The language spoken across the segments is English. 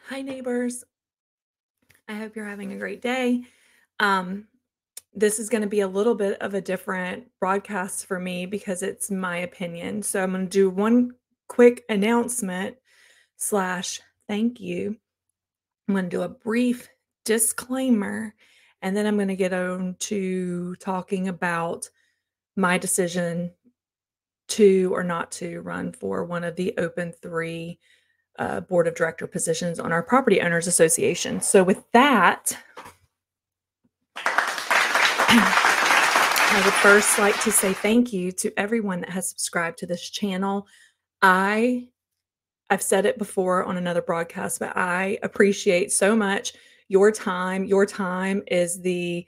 Hi, neighbors. I hope you're having a great day. Um, this is going to be a little bit of a different broadcast for me because it's my opinion. So I'm going to do one quick announcement slash thank you. I'm going to do a brief disclaimer, and then I'm going to get on to talking about my decision to or not to run for one of the open three board of director positions on our property owners association. So with that, I would first like to say thank you to everyone that has subscribed to this channel. I've said it before on another broadcast, but I appreciate so much your time. Your time is the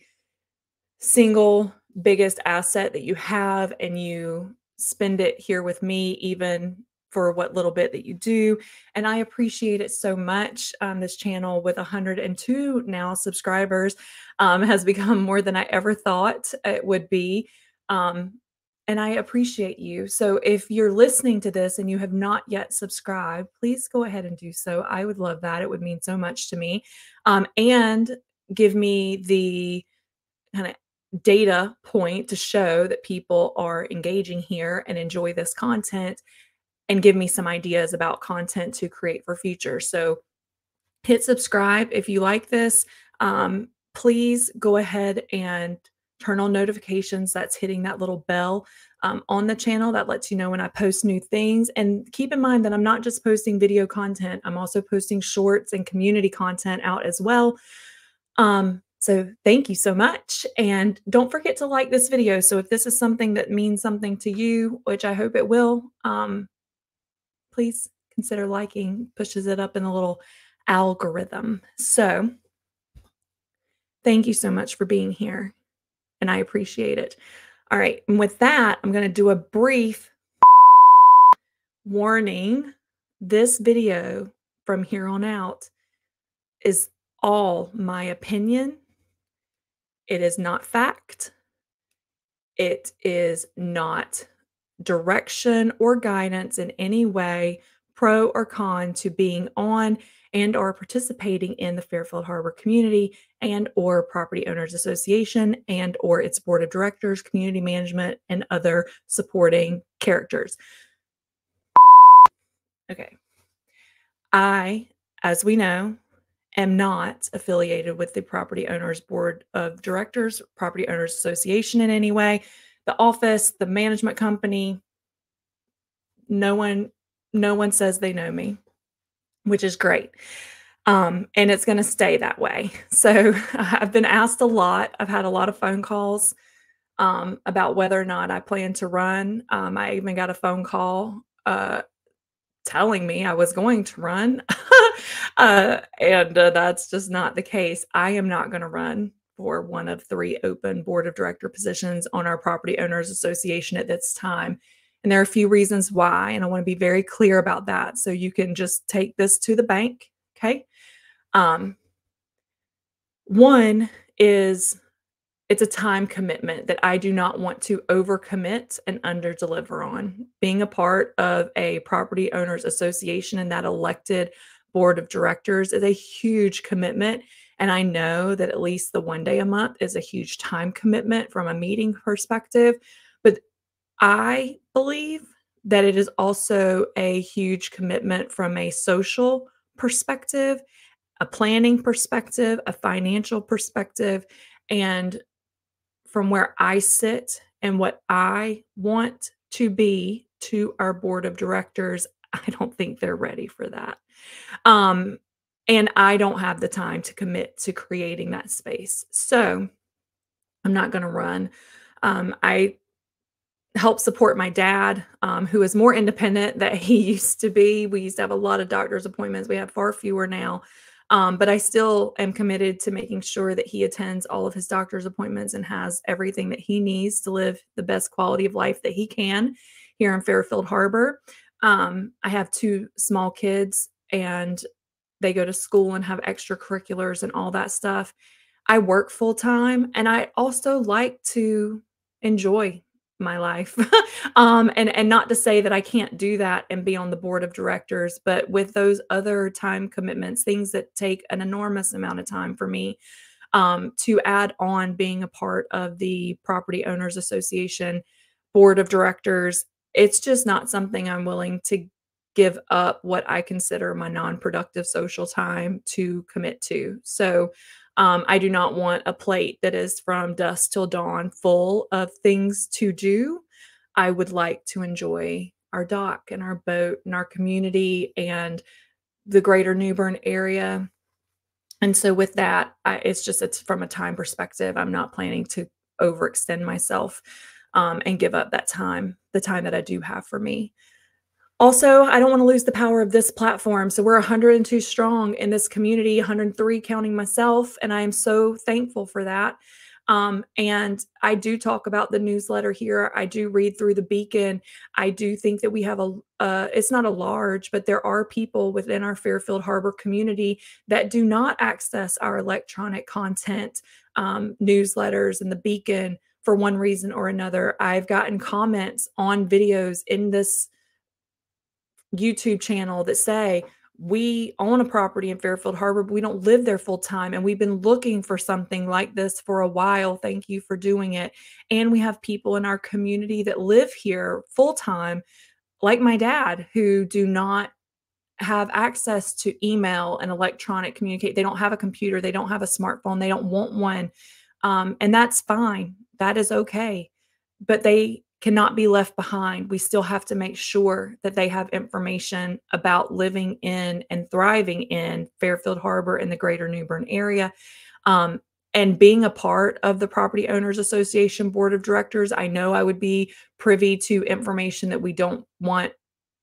single biggest asset that you have, and you spend it here with me, even for what little bit that you do. And I appreciate it so much. This channel with 102 now subscribers has become more than I ever thought it would be. Um, and I appreciate you. So if you're listening to this and you have not yet subscribed, please go ahead and do so. I would love that. It would mean so much to me. And give me the kind of data point to show that people are engaging here and enjoy this content, and give me some ideas about content to create for future. So hit subscribe if you like this. Please go ahead and turn on notifications. That's hitting that little bell on the channel that lets you know when I post new things. And keep in mind that I'm not just posting video content, I'm also posting shorts and community content out as well. So thank you so much. And don't forget to like this video. So if this is something that means something to you, which I hope it will, please consider liking, pushes it up in the little algorithm. So thank you so much for being here, and I appreciate it. All right. And with that, I'm going to do a brief warning. This video from here on out is all my opinion. It is not fact. It is not direction or guidance in any way, pro or con, to being on and or participating in the Fairfield Harbor community and or property owners association and or its board of directors, community management, and other supporting characters. Okay. I, as we know, am not affiliated with the property owners board of directors, property owners association in any way. The office, the management company, no one says they know me, which is great. And it's going to stay that way. So I've been asked a lot. I've had a lot of phone calls about whether or not I plan to run. I even got a phone call telling me I was going to run. And that's just not the case. I am not going to run for one of three open board of director positions on our property owners association at this time. And there are a few reasons why, and I want to be very clear about that. So you can just take this to the bank. Okay. One is it's a time commitment that I do not want to overcommit and underdeliver on. Being a part of a property owners association and that elected board of directors is a huge commitment. And I know that at least the one day a month is a huge time commitment from a meeting perspective. But I believe that it is also a huge commitment from a social perspective, a planning perspective, a financial perspective, and from where I sit and what I want to be to our board of directors, I don't think they're ready for that. And I don't have the time to commit to creating that space. So I'm not going to run. I help support my dad, who is more independent than he used to be. We used to have a lot of doctor's appointments. We have far fewer now. But I still am committed to making sure that he attends all of his doctor's appointments and has everything that he needs to live the best quality of life that he can here in Fairfield Harbor. I have two small kids, and they go to school and have extracurriculars and all that stuff. I work full time, and I also like to enjoy my life. And not to say that I can't do that and be on the board of directors, but with those other time commitments, things that take an enormous amount of time for me, to add on being a part of the Property Owners Association board of directors, it's just not something I'm willing to give up what I consider my non-productive social time to commit to. So, I do not want a plate that is from dusk till dawn full of things to do. I would like to enjoy our dock and our boat and our community and the greater New Bern area. And so with that, it's from a time perspective. I'm not planning to overextend myself, and give up that time, the time that I do have for me. Also, I don't want to lose the power of this platform. So we're 102 strong in this community, 103 counting myself, and I am so thankful for that. And I do talk about the newsletter here. I do read through the Beacon. I do think that we have it's not a large, but there are people within our Fairfield Harbor community that do not access our electronic content, newsletters and the Beacon for one reason or another. I've gotten comments on videos in this YouTube channel that say, we own a property in Fairfield Harbor, but we don't live there full time. And we've been looking for something like this for a while. Thank you for doing it. And we have people in our community that live here full time, like my dad, who do not have access to email and electronic communicate. They don't have a computer. They don't have a smartphone. They don't want one. And that's fine. That is okay. But they cannot be left behind. We still have to make sure that they have information about living in and thriving in Fairfield Harbor and the greater New Bern area. And being a part of the Property Owners Association Board of Directors, I know I would be privy to information that we don't want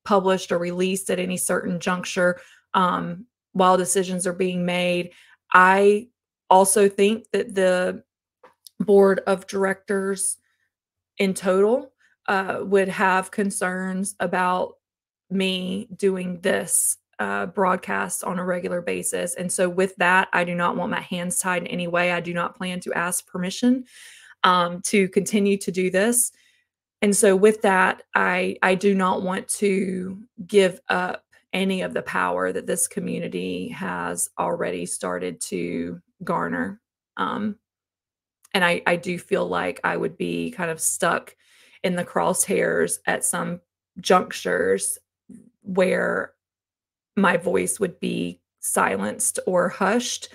published or released at any certain juncture, while decisions are being made. I also think that the board of directors in total would have concerns about me doing this broadcast on a regular basis. And so with that, I do not want my hands tied in any way. I do not plan to ask permission to continue to do this. And so with that, I do not want to give up any of the power that this community has already started to garner. And I do feel like I would be kind of stuck in the crosshairs at some junctures where my voice would be silenced or hushed,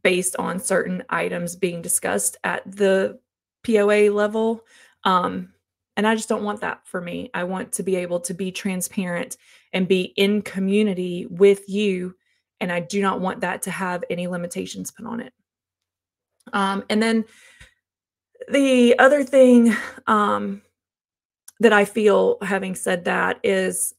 based on certain items being discussed at the POA level. And I just don't want that for me. I want to be able to be transparent and be in community with you. And I do not want that to have any limitations put on it. And then the other thing that I feel, having said that, is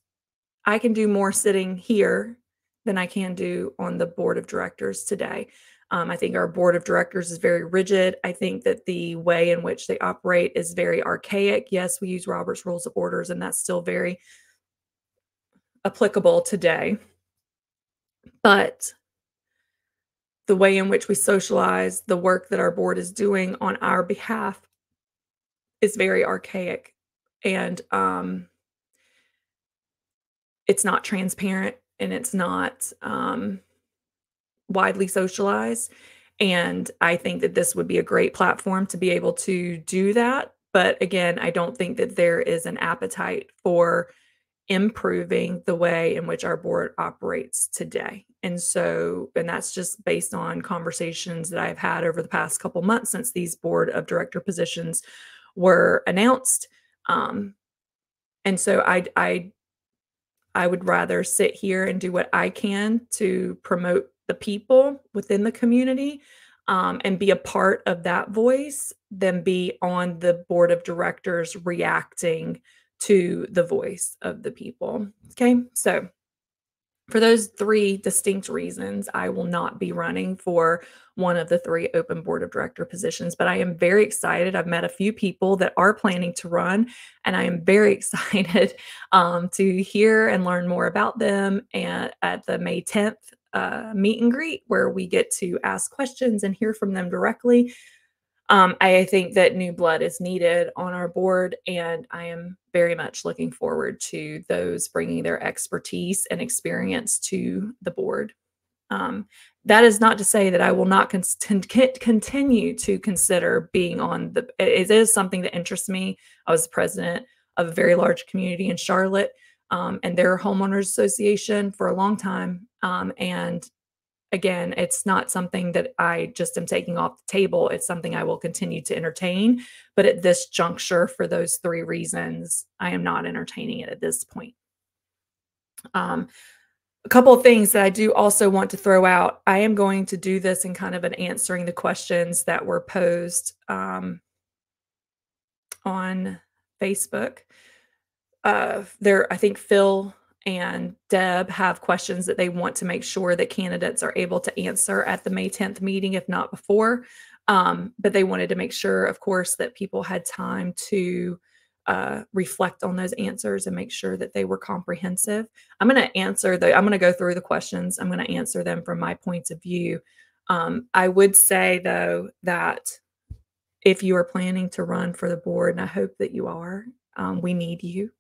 I can do more sitting here than I can do on the board of directors today. I think our board of directors is very rigid. I think that the way in which they operate is very archaic. Yes, we use Robert's Rules of Orders, and that's still very applicable today. But the way in which we socialize, the work that our board is doing on our behalf is very archaic. And it's not transparent, and it's not widely socialized. And I think that this would be a great platform to be able to do that. But again, I don't think that there is an appetite for improving the way in which our board operates today. And that's just based on conversations that I've had over the past couple months since these board of director positions were announced. And so I would rather sit here and do what I can to promote the people within the community, and be a part of that voice than be on the board of directors reacting to the voice of the people. Okay, so for those three distinct reasons, I will not be running for one of the three open board of director positions, but I am very excited. I've met a few people that are planning to run, and I am very excited to hear and learn more about them at the May 10th meet and greet, where we get to ask questions and hear from them directly. I think that new blood is needed on our board, and I am very much looking forward to those bringing their expertise and experience to the board. Um, that is not to say that I will not continue to consider being on the. It is something that interests me. I was president of a very large community in Charlotte, and their homeowners association for a long time. And again, it's not something that I just am taking off the table. It's something I will continue to entertain. But at this juncture, for those three reasons, I am not entertaining it at this point. A couple of things that I do also want to throw out. I am going to do this in kind of an answering the questions that were posed on Facebook. I think Phil and Deb have questions that they want to make sure that candidates are able to answer at the May 10th meeting, if not before. But they wanted to make sure, of course, that people had time to reflect on those answers and make sure that they were comprehensive. I'm going to go through the questions. I'm going to answer them from my points of view. I would say, though, that if you are planning to run for the board, and I hope that you are, we need you.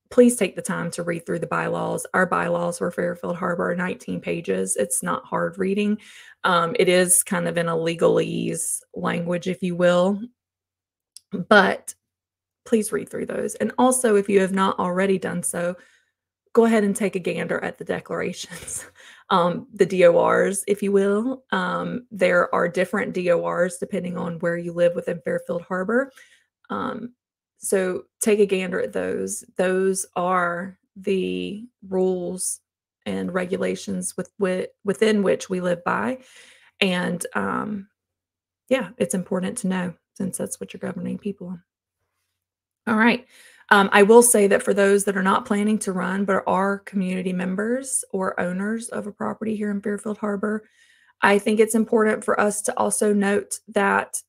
Please take the time to read through the bylaws. Our bylaws for Fairfield Harbor are 19 pages. It's not hard reading. It is kind of in a legalese language, if you will, but please read through those. And also, if you have not already done so, go ahead and take a gander at the declarations, the DORs, if you will. There are different DORs depending on where you live within Fairfield Harbor. So take a gander at those. Those are the rules and regulations within which we live by. And yeah, it's important to know since that's what you're governing people on. All right. I will say that for those that are not planning to run, but are community members or owners of a property here in Fairfield Harbor, I think it's important for us to also note that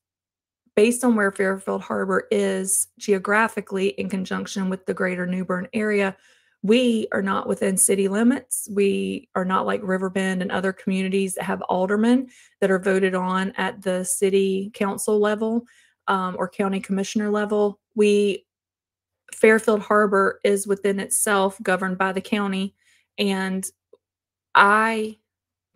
based on where Fairfield Harbor is geographically in conjunction with the greater New Bern area, we are not within city limits. We are not like Riverbend and other communities that have aldermen that are voted on at the city council level or county commissioner level. Fairfield Harbor is within itself governed by the county, and I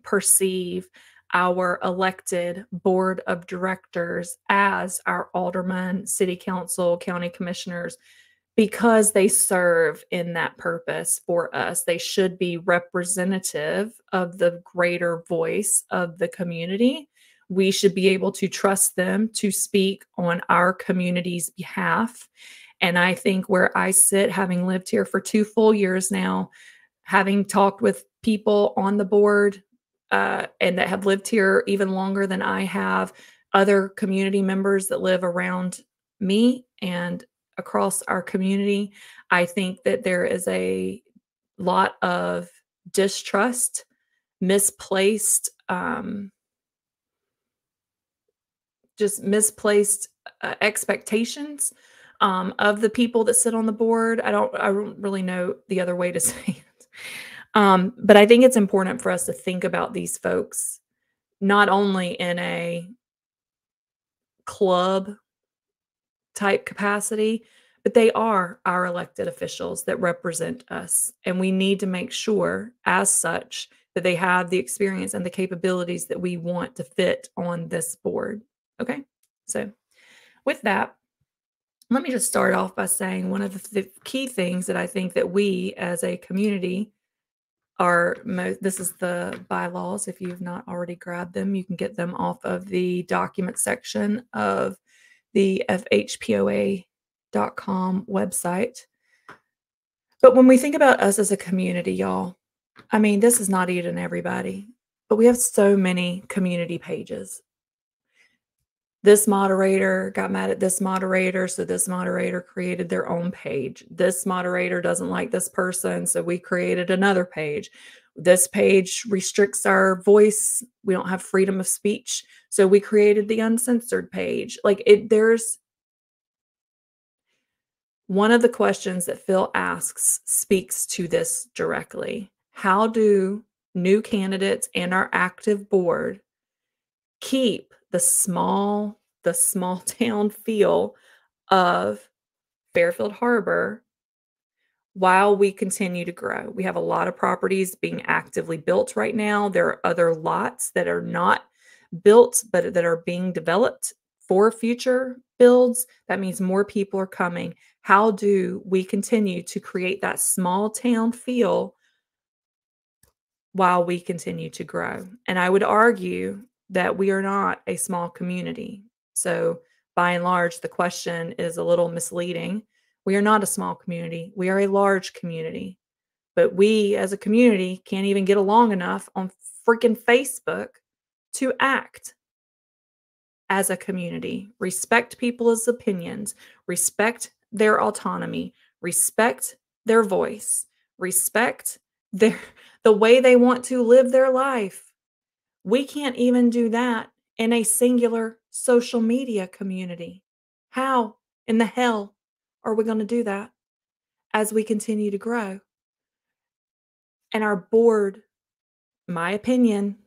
perceive our elected board of directors as our aldermen, city council, county commissioners, because they serve in that purpose for us. They should be representative of the greater voice of the community. We should be able to trust them to speak on our community's behalf. And I think where I sit, having lived here for 2 full years now, having talked with people on the board and that have lived here even longer than I have, other community members that live around me and across our community, I think that there is a lot of distrust, misplaced, misplaced expectations of the people that sit on the board. I don't really know the other way to say it. But I think it's important for us to think about these folks, not only in a club type capacity, but they are our elected officials that represent us. And we need to make sure as such that they have the experience and the capabilities that we want to fit on this board. Okay. So with that, let me just start off by saying one of the key things that I think that we as a community this is the bylaws. If you've not already grabbed them, you can get them off of the document section of the FHPOA.com website. But when we think about us as a community, y'all, I mean, this is not eating everybody, but we have so many community pages. This moderator got mad at this moderator, so this moderator created their own page. This moderator doesn't like this person, so we created another page. This page restricts our voice. We don't have freedom of speech, so we created the uncensored page. There's one of the questions that Phil asks speaks to this directly. How do new candidates and our active board keep the small town feel of Fairfield Harbor while we continue to grow. We have a lot of properties being actively built right now. There are other lots that are not built, but that are being developed for future builds. That means more people are coming. How do we continue to create that small town feel while we continue to grow? And I would argue that we are not a small community. So, by and large, the question is a little misleading. We are not a small community. We are a large community. But we as a community can't even get along enough on freaking Facebook to act as a community. Respect people's opinions, respect their autonomy, respect their voice, respect the way they want to live their life. We can't even do that in a singular social media community. How in the hell are we going to do that as we continue to grow? And our board, my opinion,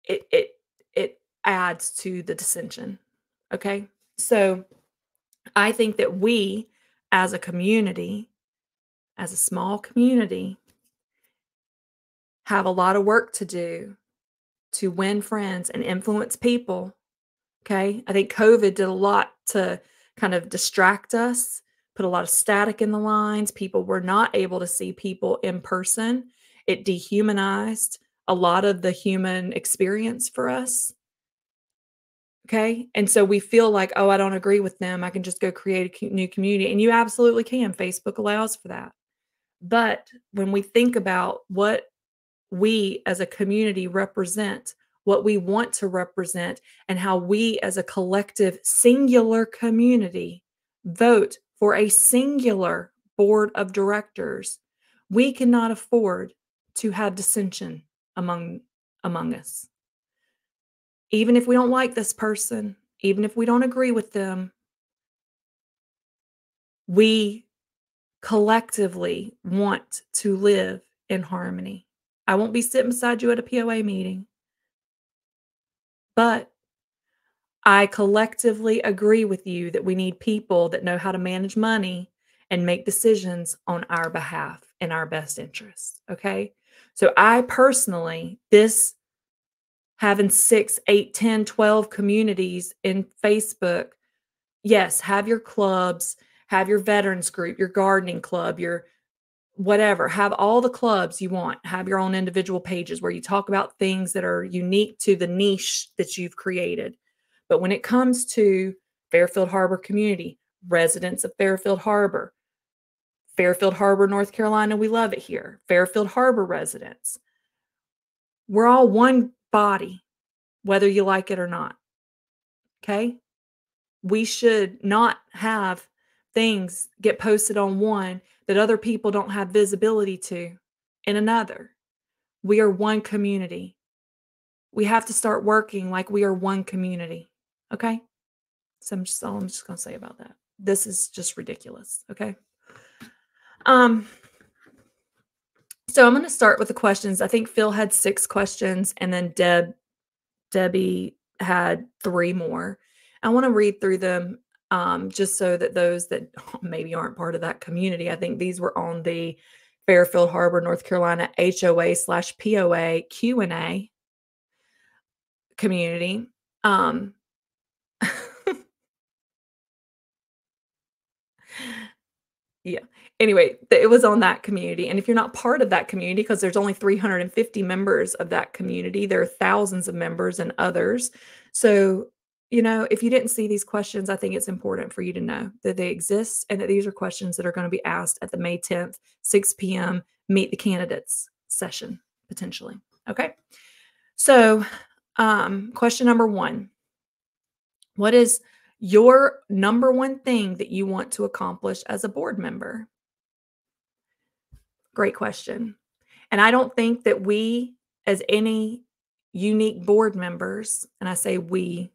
it adds to the dissension. Okay? So I think that we as a community, as a small community, have a lot of work to do to win friends and influence people. Okay? I think COVID did a lot to kind of distract us, put a lot of static in the lines. People were not able to see people in person. It dehumanized a lot of the human experience for us. Okay? And so we feel like, oh, I don't agree with them. I can just go create a new community. And you absolutely can. Facebook allows for that. But when we think about what we as a community represent, what we want to represent, and how we as a collective singular community vote for a singular board of directors, we cannot afford to have dissension among us. Even if we don't like this person, even if we don't agree with them, we collectively want to live in harmony. I won't be sitting beside you at a POA meeting, but I collectively agree with you that we need people that know how to manage money and make decisions on our behalf in our best interests. Okay. So I personally, this having 6, 8, 10, 12 communities in Facebook, yes, have your clubs, have your veterans group, your gardening club, your whatever, have all the clubs you want, have your own individual pages where you talk about things that are unique to the niche that you've created. But when it comes to Fairfield Harbor community, residents of Fairfield Harbor, North Carolina, we love it here, Fairfield Harbor residents, we're all one body, whether you like it or not. Okay? We should not have things get posted on one that other people don't have visibility to in another. We are one community. We have to start working like we are one community. Okay? So I'm just going to say about that. This is just ridiculous. Okay? So I'm going to start with the questions. I think Phil had 6 questions, and then Debbie had 3 more. I want to read through them just so that those that maybe aren't part of that community, I think these were on the Fairfield Harbor, North Carolina HOA/POA Q&A community. Yeah. Anyway, it was on that community. And if you're not part of that community, because there's only 350 members of that community, there are thousands of members and others. So, if you didn't see these questions, I think it's important for you to know that they exist and that these are questions that are going to be asked at the May 10th, 6 p.m. Meet the Candidates session, potentially. Okay. So, question number 1, what is your number 1 thing that you want to accomplish as a board member? Great question. And I don't think that we, as any unique board members, and I say we,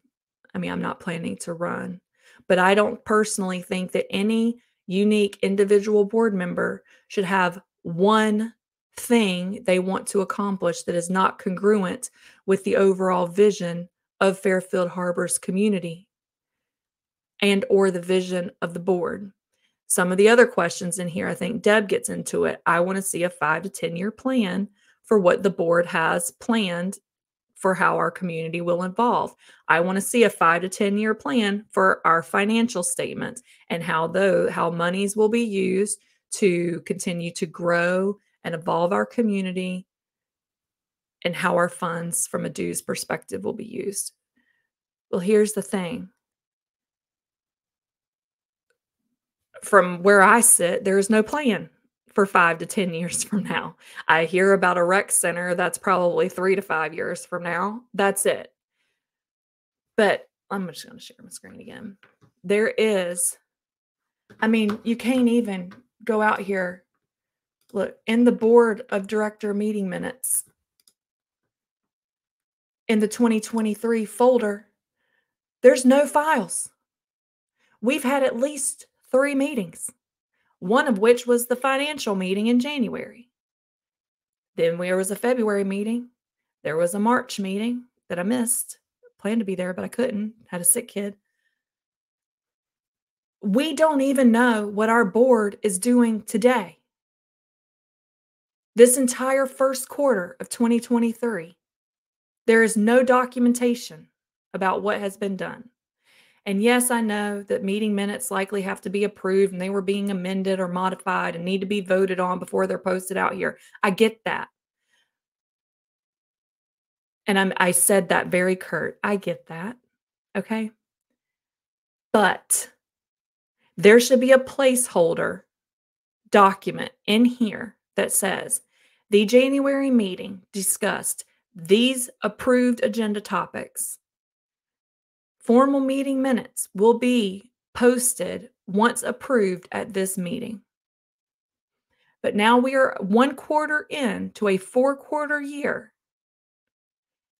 I'm not planning to run, but I don't personally think that any unique individual board member should have one thing they want to accomplish that is not congruent with the overall vision of Fairfield Harbor's community and or the vision of the board. Some of the other questions in here, I think Deb gets into it. I want to see a 5 to 10-year plan for what the board has planned for how our community will evolve. I want to see a 5 to 10-year plan for our financial statements and how monies will be used to continue to grow and evolve our community, and how our funds from a dues perspective will be used. Well, here's the thing. From where I sit, there is no plan for 5 to 10 years from now. I hear about a rec center that's probably 3 to 5 years from now. That's it. But I'm just going to share my screen again. There is, you can't even go out here. Look, in the board of director meeting minutes, in the 2023 folder, there's no files. We've had at least 3 meetings, one of which was the financial meeting in January. Then there was a February meeting. There was a March meeting that I missed. Planned to be there, but I couldn't. Had a sick kid. We don't even know what our board is doing today. This entire first quarter of 2023, there is no documentation about what has been done. And yes, I know that meeting minutes likely have to be approved and they were being amended or modified and need to be voted on before they're posted out here. I get that. And I said that very curt. I get that. Okay. But there should be a placeholder document in here that says the January meeting discussed these approved agenda topics. Formal meeting minutes will be posted once approved at this meeting. But now we are 1 quarter into a 4-quarter year,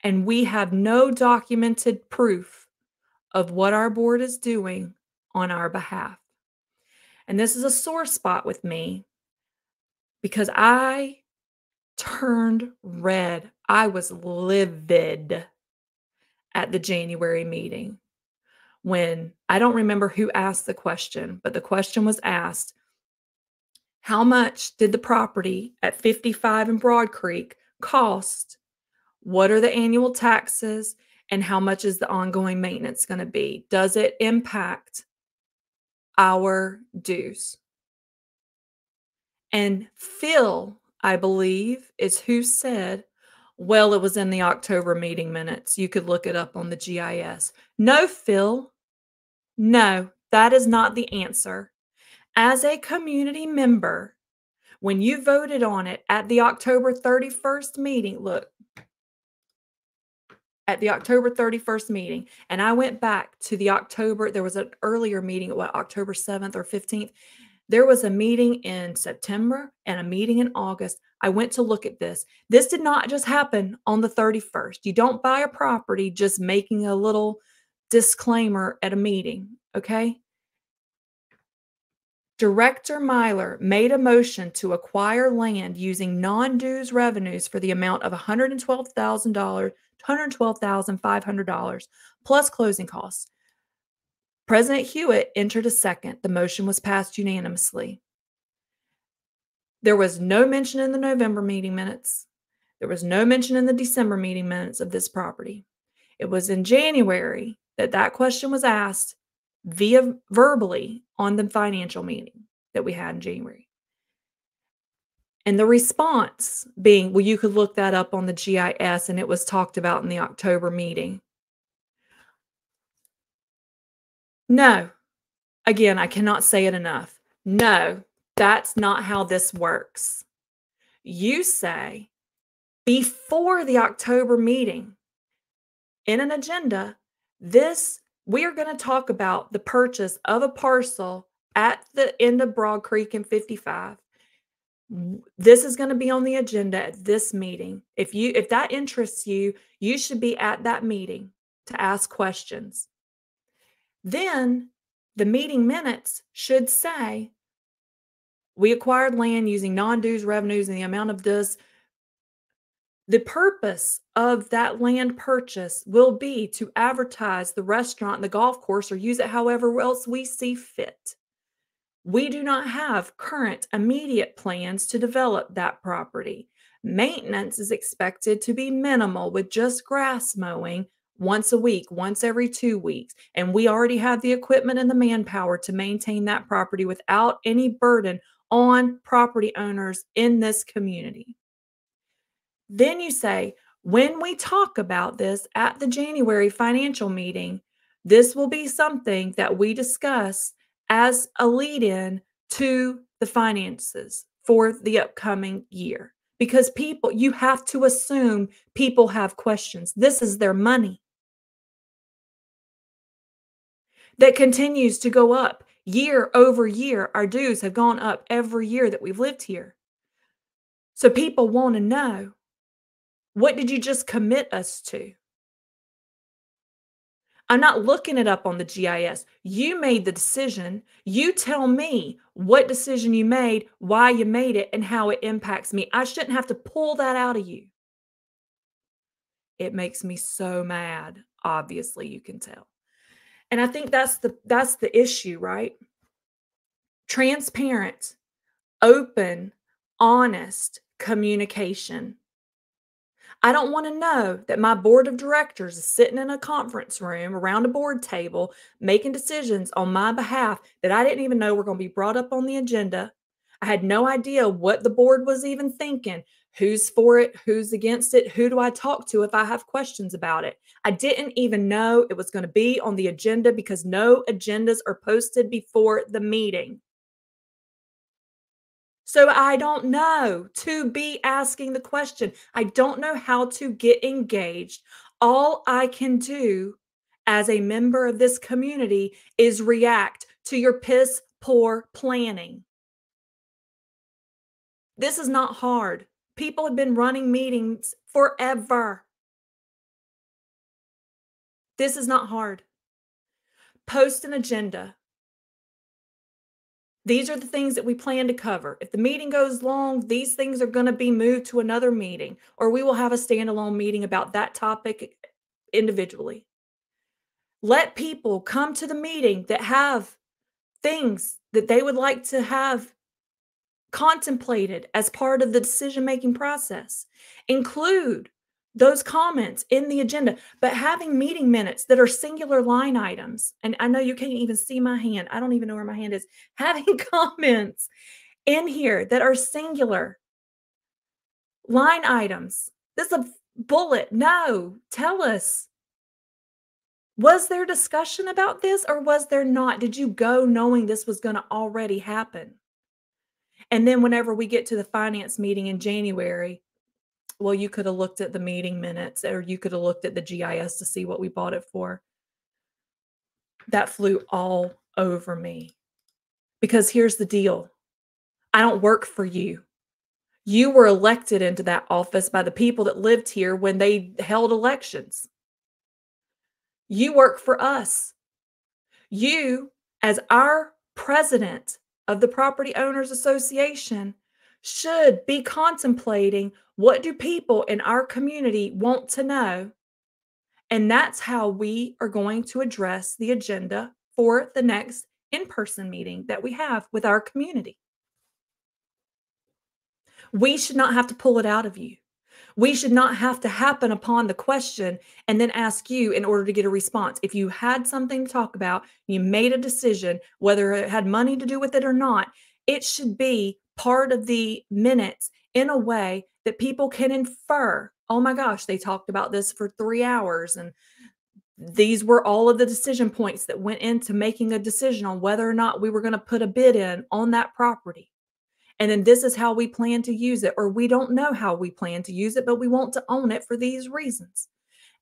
and we have no documented proof of what our board is doing on our behalf. And this is a sore spot with me because I turned red. I was livid at the January meeting when I don't remember who asked the question, but the question was asked, how much did the property at 55 in Broad Creek cost? What are the annual taxes? And how much is the ongoing maintenance going to be? Does it impact our dues? And Phil, I believe, is who said, well, it was in the October meeting minutes. You could look it up on the GIS. No, Phil. No, that is not the answer. As a community member, when you voted on it at the October 31st meeting, look, at the October 31st meeting, and I went back to the October, there was an earlier meeting, October 7th or 15th. There was a meeting in September and a meeting in August. I went to look at this. This did not just happen on the 31st. You don't buy a property just making a little disclaimer at a meeting, okay? Director Myler made a motion to acquire land using non-dues revenues for the amount of $112,500 plus closing costs. President Hewitt entered a second. The motion was passed unanimously. There was no mention in the November meeting minutes. There was no mention in the December meeting minutes of this property. It was in January that question was asked verbally on the financial meeting that we had in January. And the response being, well, you could look that up on the GIS, and it was talked about in the October meeting. No. Again, I cannot say it enough. No, that's not how this works. You say before the October meeting in an agenda, we are going to talk about the purchase of a parcel at the end of Broad Creek in 55. This is going to be on the agenda at this meeting. If that interests you, you should be at that meeting to ask questions. Then the meeting minutes should say We acquired land using non-dues revenues and the amount of this. The purpose of that land purchase will be to advertise the restaurant and the golf course or use it however else we see fit. We do not have current immediate plans to develop that property. Maintenance is expected to be minimal with just grass mowing once a week, once every 2 weeks. And we already have the equipment and the manpower to maintain that property without any burden on property owners in this community. Then you say, when we talk about this at the January financial meeting, this will be something that we discuss as a lead in to the finances for the upcoming year. Because people, you have to assume people have questions. This is their money that continues to go up year over year. Our dues have gone up every year that we've lived here. So people want to know, what did you just commit us to? I'm not looking it up on the GIS. You made the decision. You tell me what decision you made, why you made it, and how it impacts me. I shouldn't have to pull that out of you. It makes me so mad. Obviously, you can tell. And I think that's the issue, right? Transparent, open, honest communication. I don't want to know that my board of directors is sitting in a conference room around a board table making decisions on my behalf that I didn't even know were going to be brought up on the agenda. I had no idea what the board was even thinking. Who's for it? Who's against it? Who do I talk to if I have questions about it? I didn't even know it was going to be on the agenda because no agendas are posted before the meeting. So I don't know to be asking the question. I don't know how to get engaged. All I can do as a member of this community is react to your piss poor planning. This is not hard. People have been running meetings forever. This is not hard. Post an agenda. These are the things that we plan to cover. If the meeting goes long, these things are going to be moved to another meeting, or we will have a standalone meeting about that topic individually. Let people come to the meeting that have things that they would like to have contemplated as part of the decision-making process. Include those comments in the agenda, but having meeting minutes that are singular line items. And I know you can't even see my hand. I don't even know where my hand is. Having comments in here that are singular line items. This is a bullet. No, tell us. Was there discussion about this or was there not? Did you go knowing this was going to already happen? And then whenever we get to the finance meeting in January, well, you could have looked at the meeting minutes or you could have looked at the GIS to see what we bought it for. That flew all over me. Because here's the deal. I don't work for you. You were elected into that office by the people that lived here when they held elections. You work for us. You, as our president of the Property Owners Association, should be contemplating, what do people in our community want to know? And that's how we are going to address the agenda for the next in-person meeting that we have with our community. We should not have to pull it out of you. We should not have to happen upon the question and then ask you in order to get a response. If you had something to talk about, you made a decision, whether it had money to do with it or not, it should be part of the minutes in a way that people can infer, oh my gosh, they talked about this for 3 hours. And these were all of the decision points that went into making a decision on whether or not we were going to put a bid in on that property. And then this is how we plan to use it, or we don't know how we plan to use it, but we want to own it for these reasons.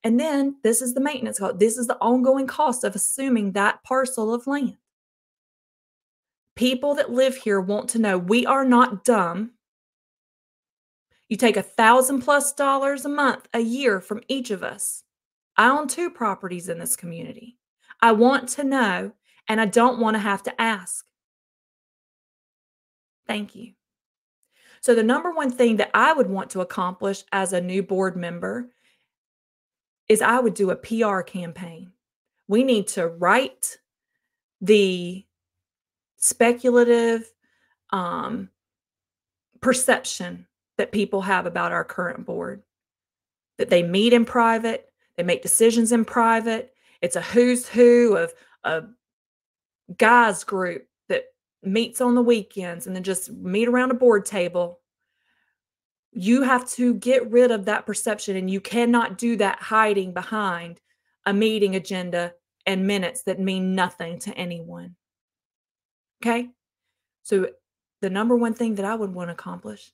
And then this is the maintenance cost. This is the ongoing cost of assuming that parcel of land. People that live here want to know we are not dumb. You take $1,000+ a month, a year from each of us. I own 2 properties in this community. I want to know, and I don't want to have to ask. Thank you. So the number one thing that I would want to accomplish as a new board member is I would do a PR campaign. We need to write the speculative um, perception that people have about our current board, that they meet in private, they make decisions in private. It's a who's who of a guys group that meets on the weekends and then just meet around a board table. You have to get rid of that perception, and you cannot do that hiding behind a meeting agenda and minutes that mean nothing to anyone. Okay? So the number one thing that I would want to accomplish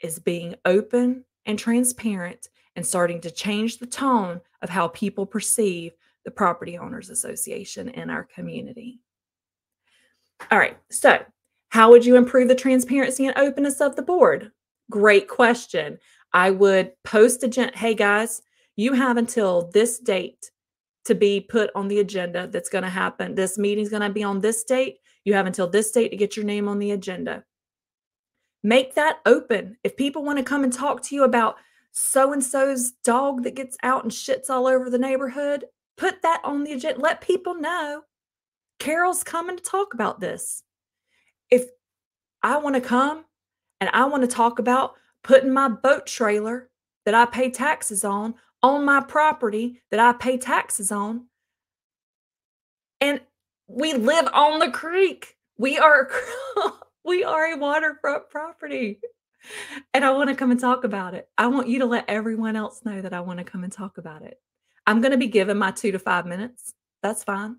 is being open and transparent and starting to change the tone of how people perceive the Property Owners Association in our community. All right, so how would you improve the transparency and openness of the board? Great question. I would post hey guys, you have until this date to be put on the agenda that's going to happen. This meeting's going to be on this date. You have until this date to get your name on the agenda. Make that open. If people want to come and talk to you about so-and-so's dog that gets out and shits all over the neighborhood, put that on the agenda. Let people know Carol's coming to talk about this. If I want to come and I want to talk about putting my boat trailer that I pay taxes on my property that I pay taxes on, and we live on the creek. We are we are a waterfront property. And I want to come and talk about it. I want you to let everyone else know that I want to come and talk about it. I'm going to be given my 2 to 5 minutes. That's fine.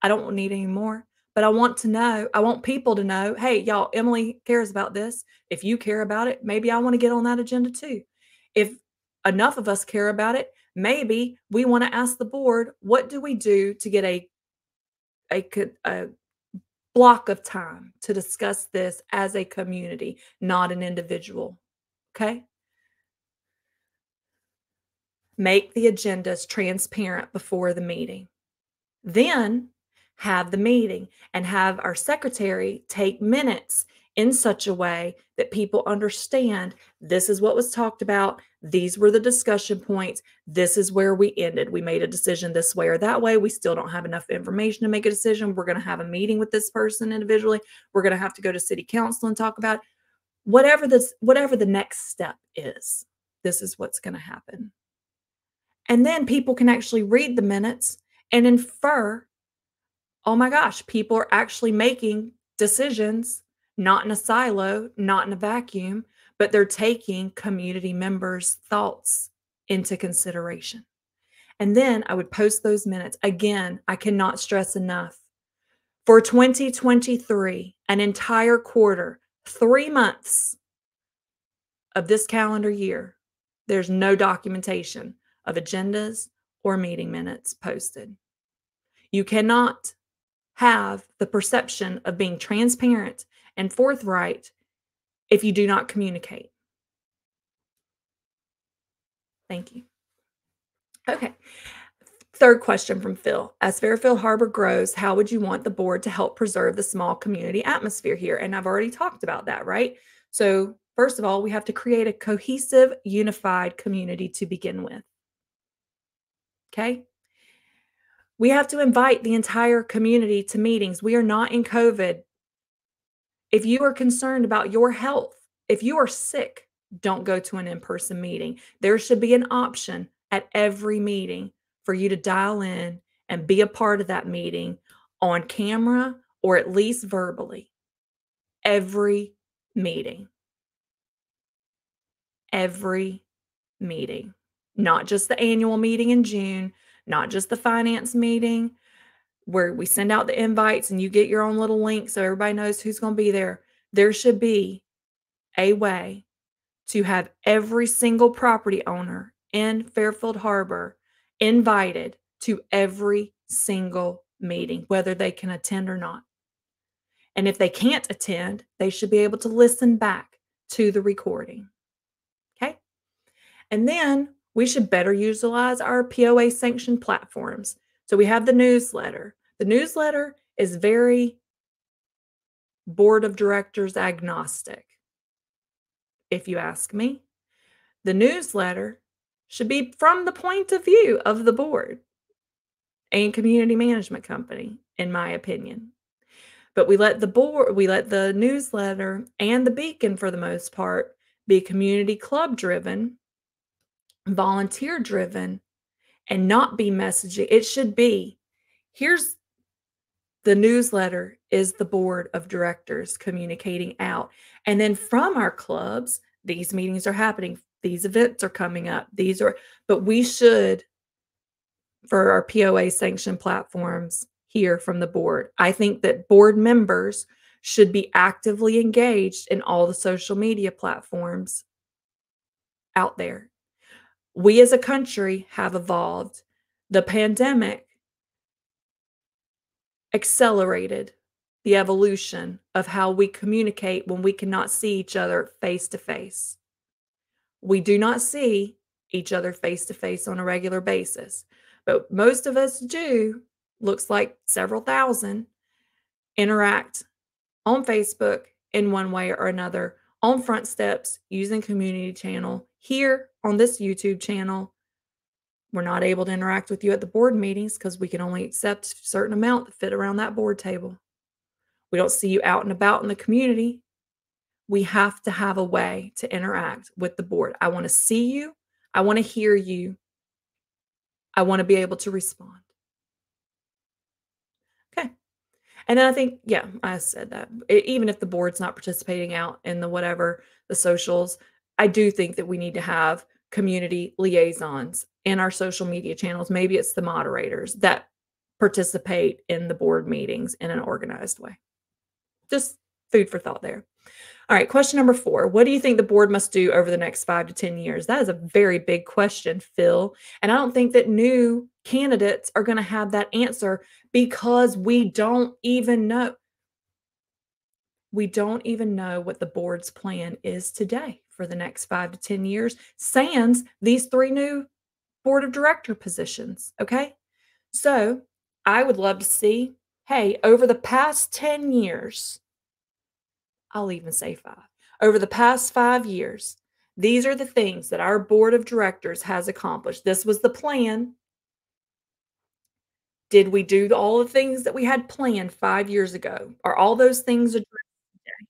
I don't need any more. But I want to know, I want people to know, hey, y'all, Emily cares about this. If you care about it, maybe I want to get on that agenda too. If enough of us care about it, maybe we want to ask the board, what do we do to get a block of time to discuss this as a community, not an individual. Okay? Make the agendas transparent before the meeting. Then have the meeting and have our secretary take minutes in such a way that people understand this is what was talked about. These were the discussion points. This is where we ended. We made a decision this way or that way. We still don't have enough information to make a decision. We're going to have a meeting with this person individually. We're going to have to go to city council and talk about it. Whatever the next step is. This is what's going to happen. And then people can actually read the minutes and infer, oh my gosh, people are actually making decisions, not in a silo, not in a vacuum, but they're taking community members' thoughts into consideration. And then I would post those minutes. Again, I cannot stress enough. For 2023, an entire quarter, 3 months of this calendar year, there's no documentation of agendas or meeting minutes posted. You cannot have the perception of being transparent and forthright if you do not communicate. Thank you. Okay. Third question from Phil. As Fairfield Harbor grows, how would you want the board to help preserve the small community atmosphere here? And I've already talked about that, right? So first of all, we have to create a cohesive, unified community to begin with. Okay? We have to invite the entire community to meetings. We are not in COVID. If you are concerned about your health, if you are sick, don't go to an in-person meeting. There should be an option at every meeting for you to dial in and be a part of that meeting on camera or at least verbally. Every meeting. Every meeting. Not just the annual meeting in June, not just the finance meeting where we send out the invites and you get your own little link so everybody knows who's going to be there. There should be a way to have every single property owner in Fairfield Harbor invited to every single meeting, whether they can attend or not. And if they can't attend, they should be able to listen back to the recording. Okay? And then we should better utilize our POA sanctioned platforms. So we have the newsletter. The newsletter is very board of directors agnostic. If you ask me, the newsletter should be from the point of view of the board and community management company, in my opinion. But we let the newsletter and the beacon, for the most part, be community club driven, volunteer driven, and not be messaging. It should be, here's the newsletter is the board of directors communicating out. And then from our clubs, these meetings are happening, these events are coming up, but we should, for our POA sanctioned platforms, hear from the board. I think that board members should be actively engaged in all the social media platforms out there. We as a country have evolved. The pandemic accelerated the evolution of how we communicate when we cannot see each other face to face. We do not see each other face to face on a regular basis, but most of us do. Looks like several thousand interact on Facebook in one way or another, on Front Steps, using community channel, here on this YouTube channel. We're not able to interact with you at the board meetings because we can only accept a certain amount that fit around that board table. We don't see you out and about in the community. We have to have a way to interact with the board. I want to see you. I want to hear you. I want to be able to respond. Okay. And then I think, yeah, I said that. Even if the board's not participating out in the socials, I do think that we need to have community liaisons in our social media channels. Maybe it's the moderators that participate in the board meetings in an organized way. Just food for thought there. All right, question number 4. What do you think the board must do over the next 5 to 10 years? That is a very big question, Phil. And I don't think that new candidates are going to have that answer because we don't even know. We don't even know what the board's plan is today for the next 5 to 10 years, sans these 3 new board of director positions, okay? So I would love to see, hey, over the past 10 years, I'll even say 5. Over the past 5 years, these are the things that our board of directors has accomplished. This was the plan. Did we do all the things that we had planned 5 years ago? Are all those things addressed today?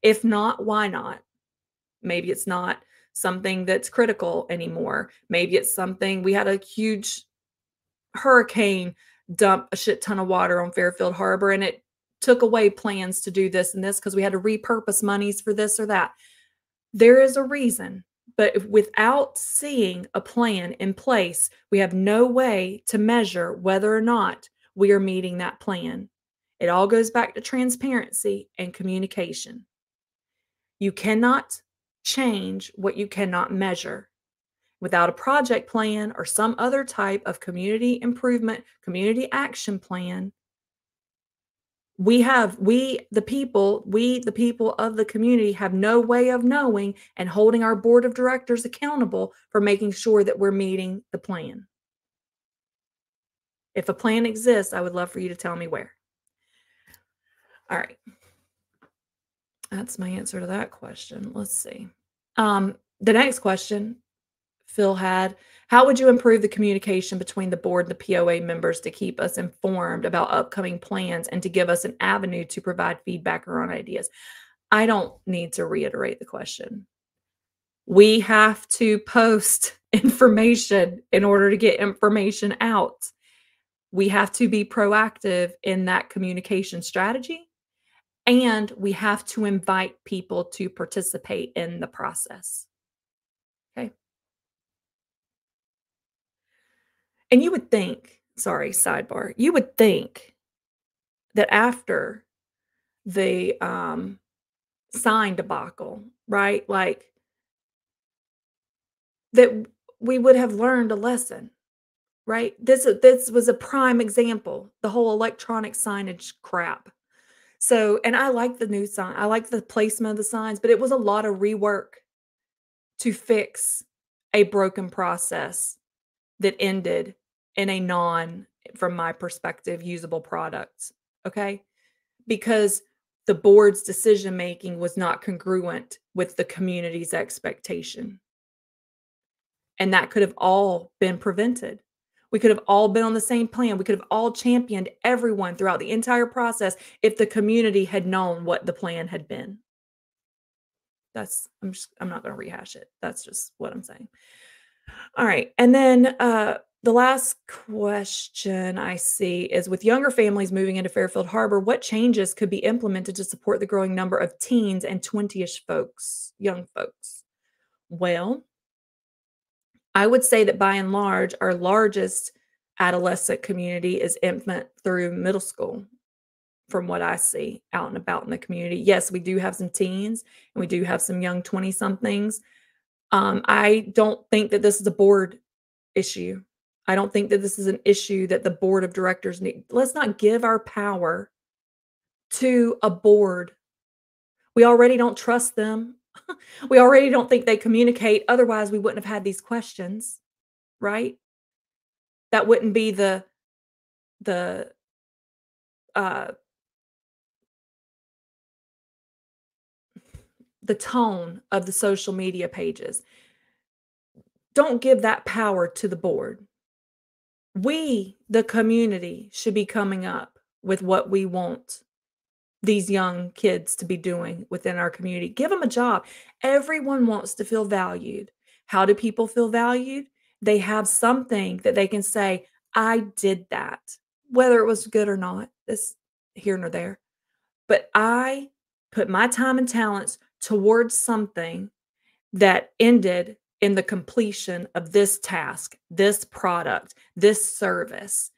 If not, why not? Maybe it's not something that's critical anymore. Maybe it's something, we had a huge hurricane dump a shit ton of water on Fairfield Harbor, and it took away plans to do this and this because we had to repurpose monies for this or that. There is a reason, but without seeing a plan in place, we have no way to measure whether or not we are meeting that plan. It all goes back to transparency and communication. You cannot change what you cannot measure. Without a project plan or some other type of community improvement, community action plan, the people of the community have no way of knowing and holding our board of directors accountable for making sure that we're meeting the plan. If a plan exists, I would love for you to tell me where. All right. That's my answer to that question. Let's see. The next question Phil had, how would you improve the communication between the board and the POA members to keep us informed about upcoming plans and to give us an avenue to provide feedback or on ideas? I don't need to reiterate the question. We have to post information in order to get information out. We have to be proactive in that communication strategy, and we have to invite people to participate in the process. Okay. And you would think, sorry, sidebar, you would think that after the sign debacle, right? Like that we would have learned a lesson, right? This was a prime example, the whole electronic signage crap. So, and I like the new sign. I like the placement of the signs, but it was a lot of rework to fix a broken process that ended in a from my perspective, usable product. Okay. Because the board's decision making was not congruent with the community's expectation. And that could have all been prevented. We could have all been on the same plan. We could have all championed everyone throughout the entire process if the community had known what the plan had been. I'm not going to rehash it. That's just what I'm saying. All right. And then the last question I see is, with younger families moving into Fairfield Harbor, what changes could be implemented to support the growing number of teens and 20-ish folks, young folks? Well, I would say that by and large, our largest adolescent community is infant through middle school, from what I see out and about in the community. Yes, we do have some teens and we do have some young 20-somethings. I don't think that this is a board issue. I don't think that this is an issue that the board of directors need. Let's not give our power to a board. We already don't trust them. We already don't think they communicate. Otherwise, we wouldn't have had these questions, right? That wouldn't be the uh, the tone of the social media pages. Don't give that power to the board. We, the community, should be coming up with what we want these young kids to be doing within our community. Give them a job. Everyone wants to feel valued. How do people feel valued? They have something that they can say, I did that, whether it was good or not. This here nor there. But I put my time and talents towards something that ended in the completion of this task, this product, this service,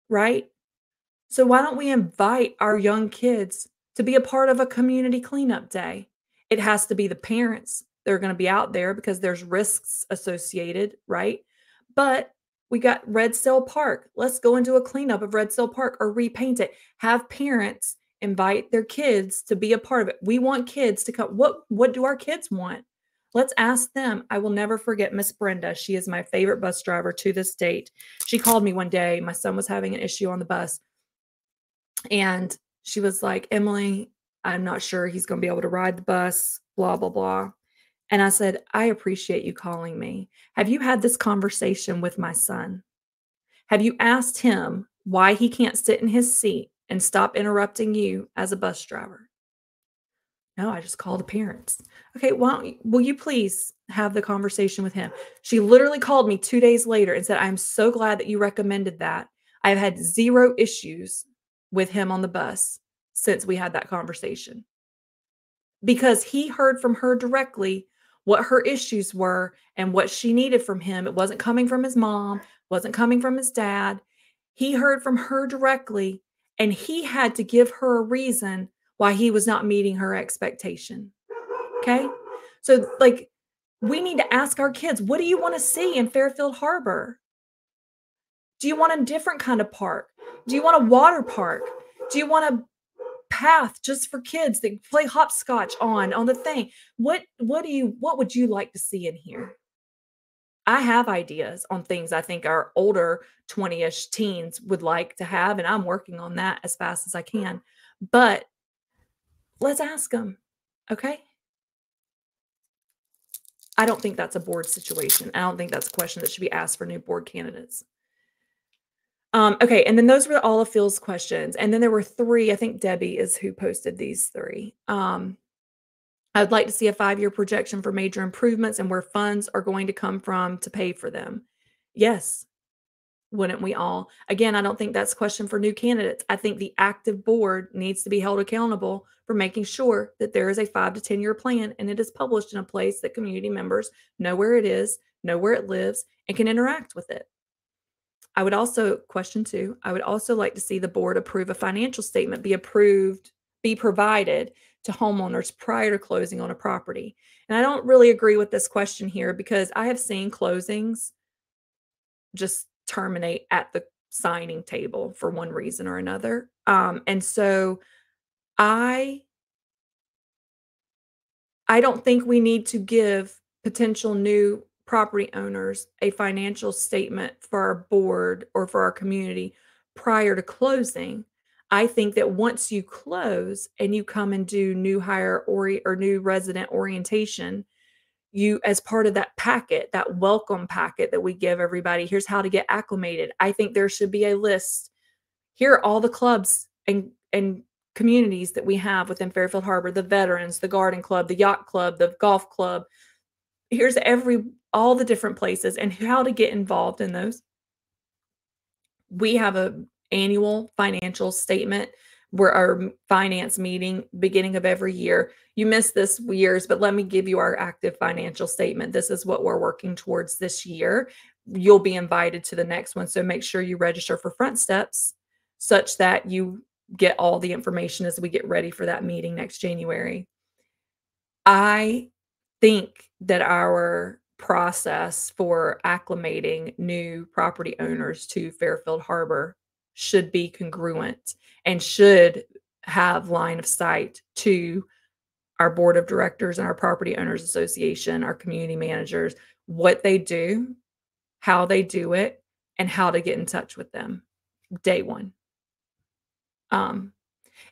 right? So why don't we invite our young kids to be a part of a community cleanup day? It has to be the parents that are going to be out there because there's risks associated, right? But we got Red Sail Park. Let's go into a cleanup of Red Sail Park or repaint it. Have parents invite their kids to be a part of it. We want kids to come. What do our kids want? Let's ask them. I will never forget Miss Brenda. She is my favorite bus driver to this date. She called me one day. My son was having an issue on the bus. And she was like, Emily, I'm not sure he's going to be able to ride the bus, blah, blah, blah. And I said, I appreciate you calling me. Have you had this conversation with my son? Have you asked him why he can't sit in his seat and stop interrupting you as a bus driver? No, I just called the parents. Okay, will you please have the conversation with him? She literally called me 2 days later and said, I'm so glad that you recommended that. I've had 0 issues with him on the bus since we had that conversation, because he heard from her directly what her issues were and what she needed from him. It wasn't coming from his mom, wasn't coming from his dad. He heard from her directly, and he had to give her a reason why he was not meeting her expectation. Okay? So, like, we need to ask our kids, what do you want to see in Fairfield Harbor? Do you want a different kind of park? Do you want a water park? Do you want a path just for kids that play hopscotch on the thing? What would you like to see in here? I have ideas on things I think our older 20-ish teens would like to have, and I'm working on that as fast as I can. But let's ask them, okay? I don't think that's a board situation. I don't think that's a question that should be asked for new board candidates. Okay, and then those were all of Phil's questions. And then there were 3, I think Debbie is who posted these 3. I'd like to see a 5-year projection for major improvements and where funds are going to come from to pay for them. Yes, wouldn't we all? Again, I don't think that's a question for new candidates. I think the active board needs to be held accountable for making sure that there is a 5 to 10-year plan and it is published in a place that community members know where it is, know where it lives, and can interact with it. I would also, question 2, I would also like to see the board approve a financial statement be provided to homeowners prior to closing on a property. And I don't really agree with this question here, because I have seen closings just terminate at the signing table for one reason or another. And so I don't think we need to give potential new property owners a financial statement for our board or for our community prior to closing. I think that once you close and you come and do new hire or new resident orientation, you as part of that packet, that welcome packet that we give everybody, here's how to get acclimated. I think there should be a list. Here are all the clubs and communities that we have within Fairfield Harbor, the veterans, the garden club, the yacht club, the golf club. Here's all the different places and how to get involved in those. We have a annual financial statement where our finance meeting beginning of every year. You missed this years, but let me give you our active financial statement. This is what we're working towards this year. You'll be invited to the next one, so make sure you register for Front Steps such that you get all the information as we get ready for that meeting next January. I think that our process for acclimating new property owners to Fairfield Harbor should be congruent and should have line of sight to our board of directors and our property owners association, our community managers, what they do, how they do it, and how to get in touch with them day one.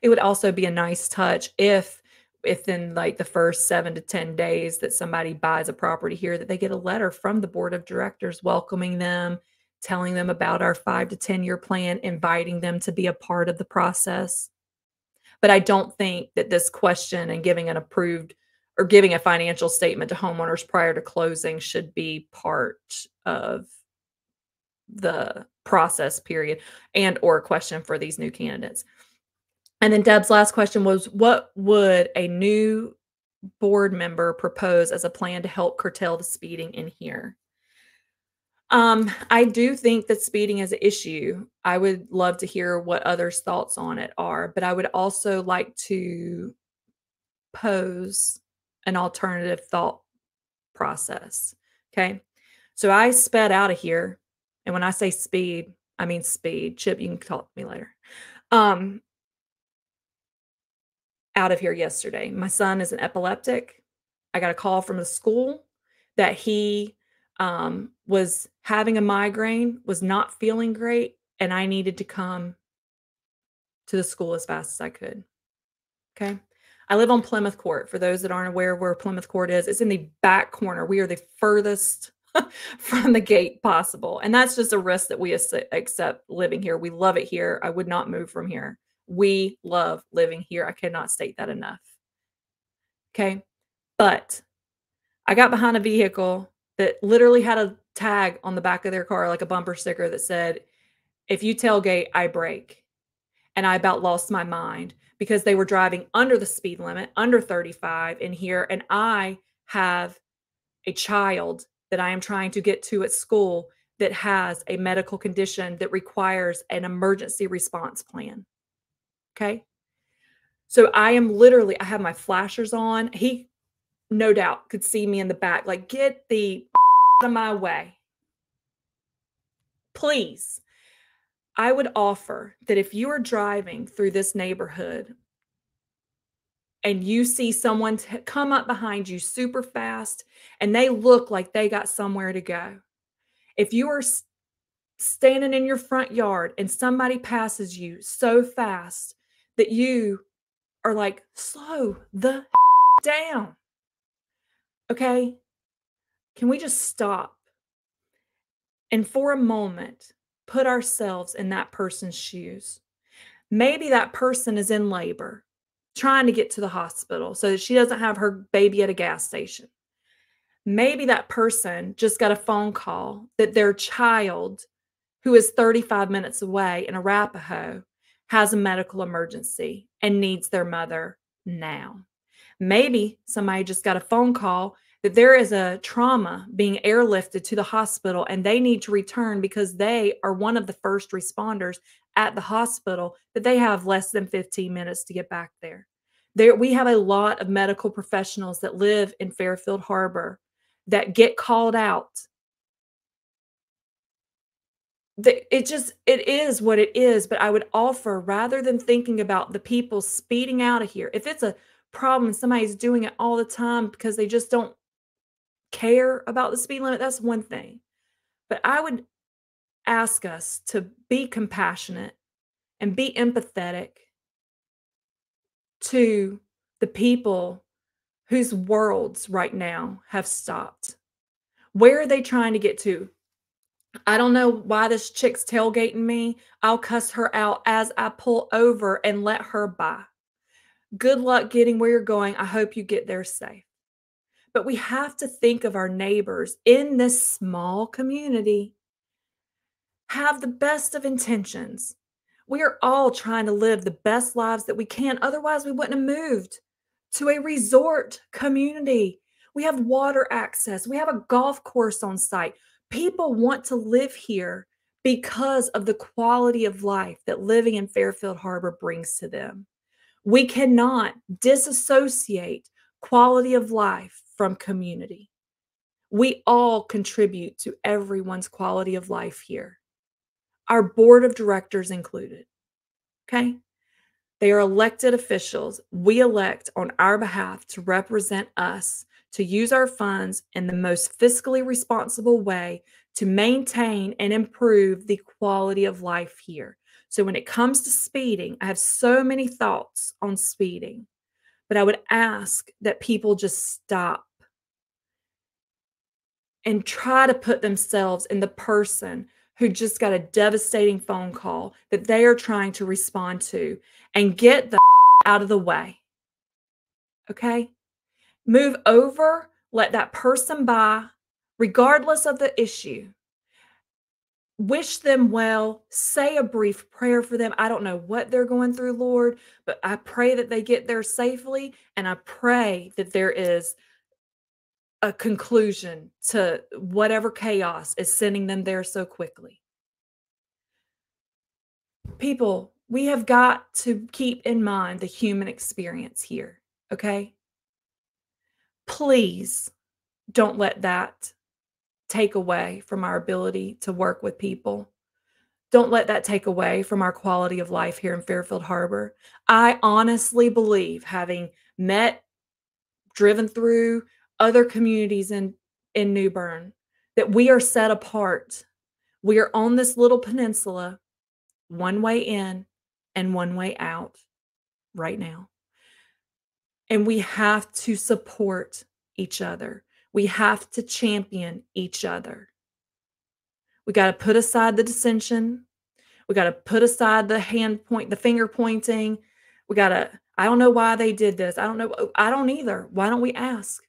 It would also be a nice touch if within like the first 7 to 10 days that somebody buys a property here, that they get a letter from the board of directors welcoming them, telling them about our 5 to 10-year plan, inviting them to be a part of the process. But I don't think that this question and giving an approved or giving a financial statement to homeowners prior to closing should be part of the process period and or a question for these new candidates. And then Deb's last question was, what would a new board member propose as a plan to help curtail the speeding in here? I do think that speeding is an issue. I would love to hear what others' thoughts on it are, but I would also like to pose an alternative thought process. Okay. So I sped out of here. And when I say speed, I mean speed. Chip, you can talk to me later. Out of here yesterday. My son is an epileptic. I got a call from the school that he was having a migraine, was not feeling great, and I needed to come to the school as fast as I could. Okay. I live on Plymouth Court. For those that aren't aware of where Plymouth Court is, it's in the back corner. We are the furthest from the gate possible. And that's just a risk that we accept living here. We love it here. I would not move from here. We love living here. I cannot state that enough. Okay. But I got behind a vehicle that literally had a tag on the back of their car, like a bumper sticker that said, if you tailgate, I brake. And I about lost my mind because they were driving under the speed limit, under 35 in here. And I have a child that I am trying to get to at school that has a medical condition that requires an emergency response plan. Okay. So I have my flashers on. He no doubt could see me in the back, like, get the out of my way. Please. I would offer that if you are driving through this neighborhood and you see someone come up behind you super fast and they look like they got somewhere to go, if you are standing in your front yard and somebody passes you so fast that you are like, slow the down. Okay? Can we just stop and for a moment put ourselves in that person's shoes? Maybe that person is in labor, trying to get to the hospital so that she doesn't have her baby at a gas station. Maybe that person just got a phone call that their child, who is 35 minutes away in Arapahoe, has a medical emergency and needs their mother now. Maybe somebody just got a phone call that there is a trauma being airlifted to the hospital and they need to return because they are one of the first responders at the hospital, that they have less than 15 minutes to get back there. We have a lot of medical professionals that live in Fairfield Harbor that get called out. It is what it is, but I would offer, rather than thinking about the people speeding out of here, if it's a problem and somebody's doing it all the time because they just don't care about the speed limit, that's one thing. But I would ask us to be compassionate and be empathetic to the people whose worlds right now have stopped. Where are they trying to get to? I don't know why this chick's tailgating me. I'll cuss her out as I pull over and let her by. Good luck getting where you're going. I hope you get there safe. But we have to think of our neighbors in this small community, have the best of intentions. We are all trying to live the best lives that we can. Otherwise, we wouldn't have moved to a resort community. We have water access. We have a golf course on site. People want to live here because of the quality of life that living in Fairfield Harbor brings to them. We cannot disassociate quality of life from community. We all contribute to everyone's quality of life here, our board of directors included. Okay? They are elected officials. We elect on our behalf to represent us, to use our funds in the most fiscally responsible way to maintain and improve the quality of life here. So when it comes to speeding, I have so many thoughts on speeding, but I would ask that people just stop and try to put themselves in the person who just got a devastating phone call that they are trying to respond to and get the out of the way. Okay? Move over, let that person by, regardless of the issue. Wish them well, say a brief prayer for them. I don't know what they're going through, Lord, but I pray that they get there safely, and I pray that there is a conclusion to whatever chaos is sending them there so quickly. People, we have got to keep in mind the human experience here, okay? Please don't let that take away from our ability to work with people. Don't let that take away from our quality of life here in Fairfield Harbor. I honestly believe, having driven through other communities in New Bern, that we are set apart. We are on this little peninsula, one way in and one way out right now. And we have to support each other. We have to champion each other. We got to put aside the dissension. We got to put aside the finger pointing. I don't know why they did this. I don't know. I don't either. Why don't we ask?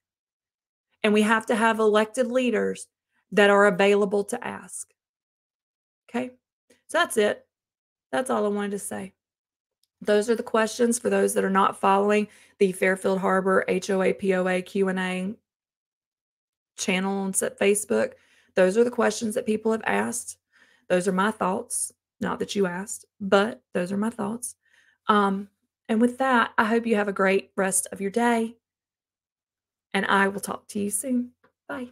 And we have to have elected leaders that are available to ask. Okay? So that's it. That's all I wanted to say. Those are the questions for those that are not following the Fairfield Harbor HOA POA Q&A channel on Facebook. Those are the questions that people have asked. Those are my thoughts. Not that you asked, but those are my thoughts. And with that, I hope you have a great rest of your day. And I will talk to you soon. Bye.